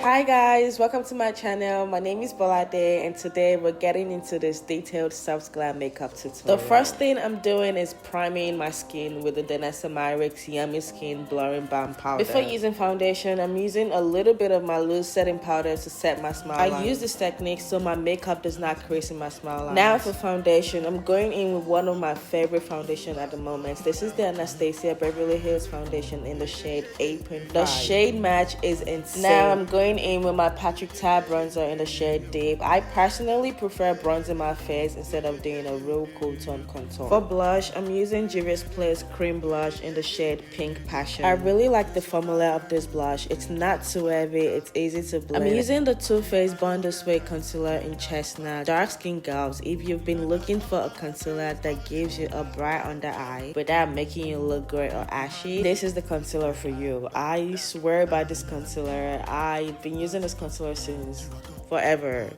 Hi guys, welcome to my channel. My name is Balade and today we're getting into this detailed soft glam makeup tutorial. The first thing I'm doing is priming my skin with the Danessa Myricks Yummy Skin Blurring Balm powder. Before using foundation, I'm using a little bit of my loose setting powder to set my smile line. I use this technique so my makeup does not crease in my smile line. Now for foundation, I'm going in with one of my favorite foundation at the moment. This is the Anastasia Beverly Hills foundation in the shade 8.5. The shade match is insane. Now I'm going in with my Patrick Tab bronzer in the shade Deep. I personally prefer bronzing my face instead of doing a real cool tone contour. For blush, I'm using Juvia's Place cream blush in the shade Pink Passion. I really like the formula of this blush. It's not too heavy, it's easy to blend. I'm using the Too Faced Bond This Way concealer in Chestnut. Dark skin girls, if you've been looking for a concealer that gives you a bright under eye without making you look gray or ashy, this is the concealer for you. I swear by this concealer. I've been using this concealer since forever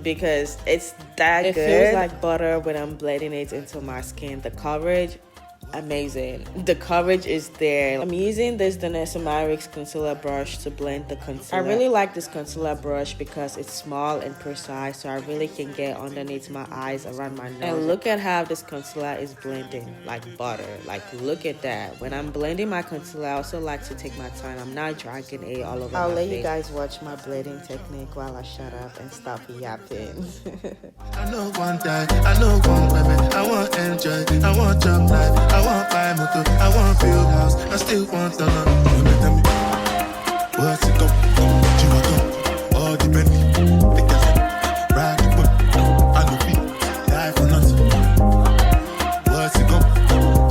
because it's that good. It feels like butter when I'm blending it into my skin. The coverage, amazing. The coverage is there. I'm using this Danessa Myricks concealer brush to blend the concealer. I really like this concealer brush because it's small and precise, so I really can get underneath my eyes, around my nose. And look at how this concealer is blending like butter. Like, look at that. When I'm blending my concealer, I also like to take my time. I'm not dragging it all over my face. I'll let you guys watch my blending technique while I shut up and stop yapping. I know one day, I know one women, I want enjoy, I want job life, I want buy motor, I want build house, I still want to know. Tell me, what's it go? You want go? All depend. They can say, ride the whip, I know feet, die for nothing. What's it go?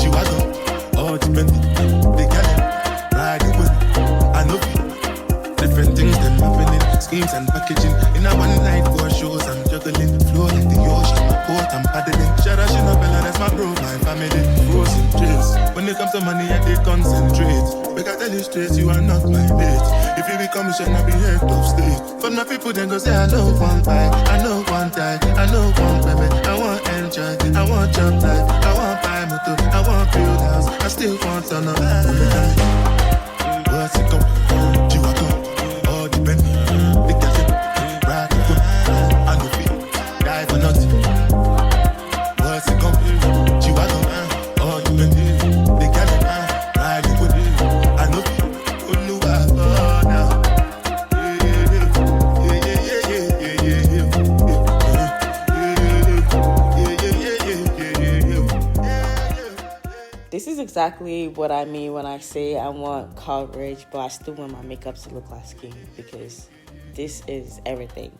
You want go? All depend. They can say, ride the whip, I know feet. Different things them happening, schemes and packaging. In a one night for shows, I'm juggling, flow like the ocean, port I'm paddling. Shout out, Bella, that's my bro, my family. Frozen drinks. When it comes to money, I did concentrate. We can tell you straight, you are not my mate. If you become a shall not be head of state. For my people, then go say, I know one buy, I know one die, I know one baby, I want enjoy, I want job life, I want buy motor, I want build house, I still want to know. What's it go? You are go, all depend. They can say, right, go, I know feet, die for nothing. What's it go? You are go, all depend. They can say, right, go, I know feet. This is exactly what I mean when I say I want coverage, but I still want my makeup to look like skin because this is everything.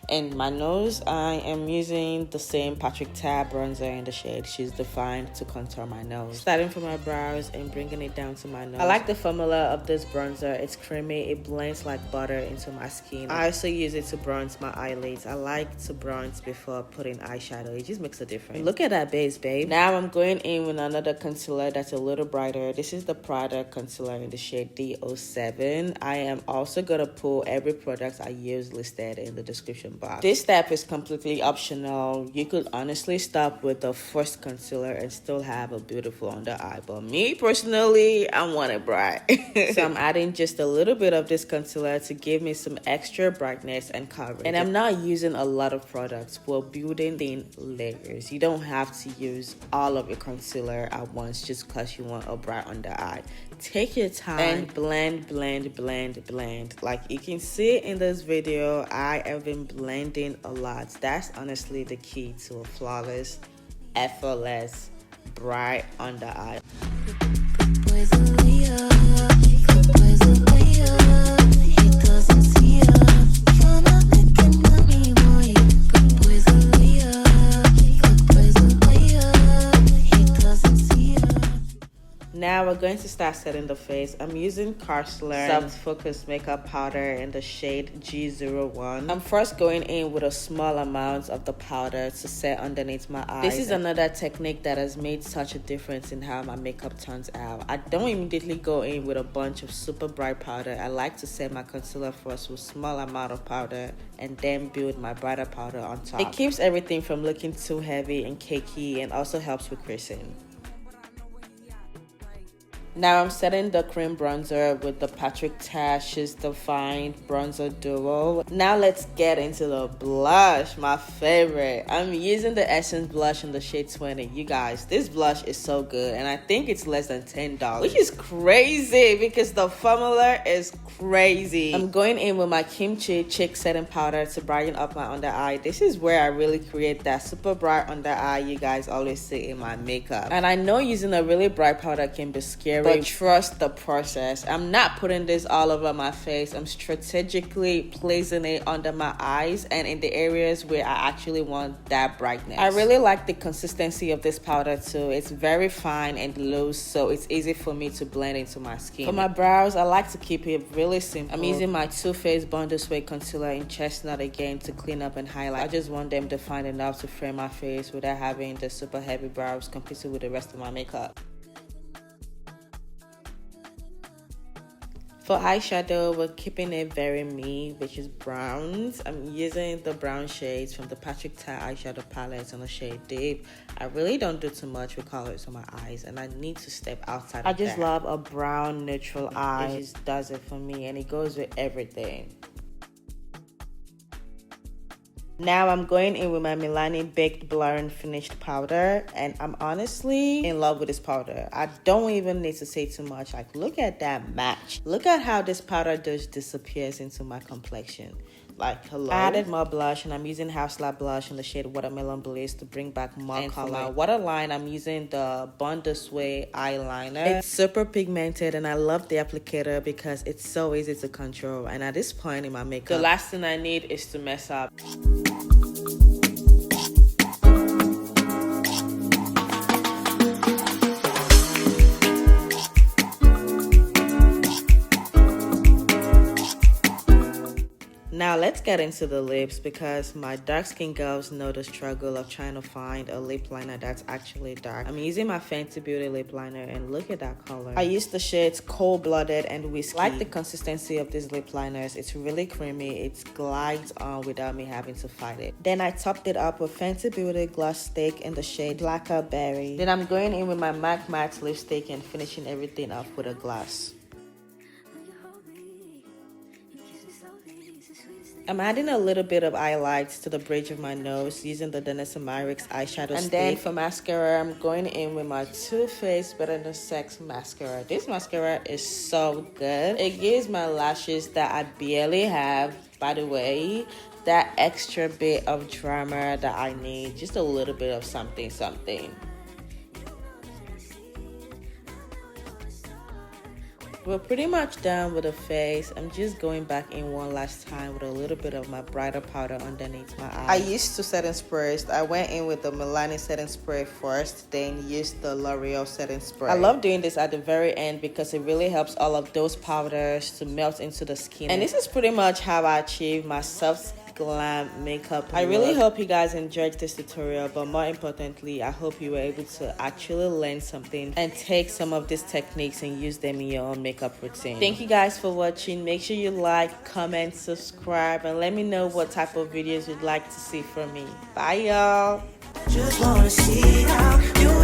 And my nose, I am using the same Patrick Tab bronzer in the shade She's Defined to contour my nose. Starting from my brows and bringing it down to my nose. I like the formula of this bronzer. It's creamy. It blends like butter into my skin. I also use it to bronze my eyelids. I like to bronze before putting eyeshadow. It just makes a difference. Look at that base, babe. Now I'm going in with another concealer that's a little brighter. This is the Prada concealer in the shade D07. I am also going to pull every product I use listed in the description box. This step is completely optional. You could honestly stop with the first concealer and still have a beautiful under eye, but me personally, I want it bright. So I'm adding just a little bit of this concealer to give me some extra brightness and coverage. And I'm not using a lot of products. We're building in layers. You don't have to use all of your concealer at once just because you want a bright under eye. Take your time and blend. Like you can see in this video, I have been blending a lot. That's honestly the key to a flawless, effortless, bright under eye. Now we're going to start setting the face. I'm using Karsler Soft Focus Makeup Powder in the shade G01. I'm first going in with a small amount of the powder to set underneath my eyes. This is another technique that has made such a difference in how my makeup turns out. I don't immediately go in with a bunch of super bright powder. I like to set my concealer first with a small amount of powder and then build my brighter powder on top. It keeps everything from looking too heavy and cakey and also helps with creasing. Now I'm setting the cream bronzer with the Patrick Ta She's Defined Bronzer Duo. Now let's get into the blush, my favorite. I'm using the Essence blush in the shade 20. You guys, this blush is so good and I think it's less than $10, which is crazy because the formula is crazy. I'm going in with my KimChi Chic setting powder to brighten up my under eye. This is where I really create that super bright under eye you guys always see in my makeup. And I know using a really bright powder can be scary, but trust the process. I'm not putting this all over my face. I'm strategically placing it under my eyes and in the areas where I actually want that brightness. I really like the consistency of this powder too. It's very fine and loose, so it's easy for me to blend into my skin. For my brows, I like to keep it really simple. I'm using my Too Faced Bond Sway concealer in Chestnut again to clean up and highlight. I just want them defined enough to frame my face without having the super heavy brows competing with the rest of my makeup. For eyeshadow, we're keeping it very me, which is browns. I'm using the brown shades from the Patrick Ta eyeshadow palette on the shade Deep. I really don't do too much with colors on my eyes, and I need to step outside of that. I just love a brown neutral eye. It just does it for me, and it goes with everything. Now I'm going in with my Milani Baked Blurring Finished Powder, and I'm honestly in love with this powder. I don't even need to say too much. Like, look at that match. Look at how this powder just disappears into my complexion. Like, hello. I added more blush, and I'm using House Lab blush in the shade Watermelon Bliss to bring back more color. For my waterline, I'm using the Bond Sway eyeliner. It's super pigmented, and I love the applicator because it's so easy to control. And at this point in my makeup, the last thing I need is to mess up. Now let's get into the lips because my dark skin girls know the struggle of trying to find a lip liner that's actually dark. I'm using my Fenty Beauty lip liner and look at that color. I use the shades Cold Blooded and Whiskey. I like the consistency of these lip liners. It's really creamy. It glides on without me having to fight it. Then I topped it up with Fenty Beauty Gloss Stick in the shade Blackberry. Then I'm going in with my MAC Matte lipstick and finishing everything off with a gloss. I'm adding a little bit of highlights to the bridge of my nose using the Danessa Myricks eyeshadow stick. And then for mascara, I'm going in with my Too Faced Better Than Sex mascara. This mascara is so good. It gives my lashes that I barely have, by the way, that extra bit of drama that I need. Just a little bit of something. We're pretty much done with the face. I'm just going back in one last time with a little bit of my brighter powder underneath my eyes. I used two setting sprays. I went in with the Milani setting spray first, then used the L'Oreal setting spray. I love doing this at the very end because it really helps all of those powders to melt into the skin. And this is pretty much how I achieve my soft glam makeup. I really hope you guys enjoyed this tutorial, but more importantly, I hope you were able to actually learn something and take some of these techniques and use them in your own makeup routine. Thank you guys for watching. Make sure you like, comment, subscribe, and let me know what type of videos you'd like to see from me. Bye, y'all. Just wanna see how you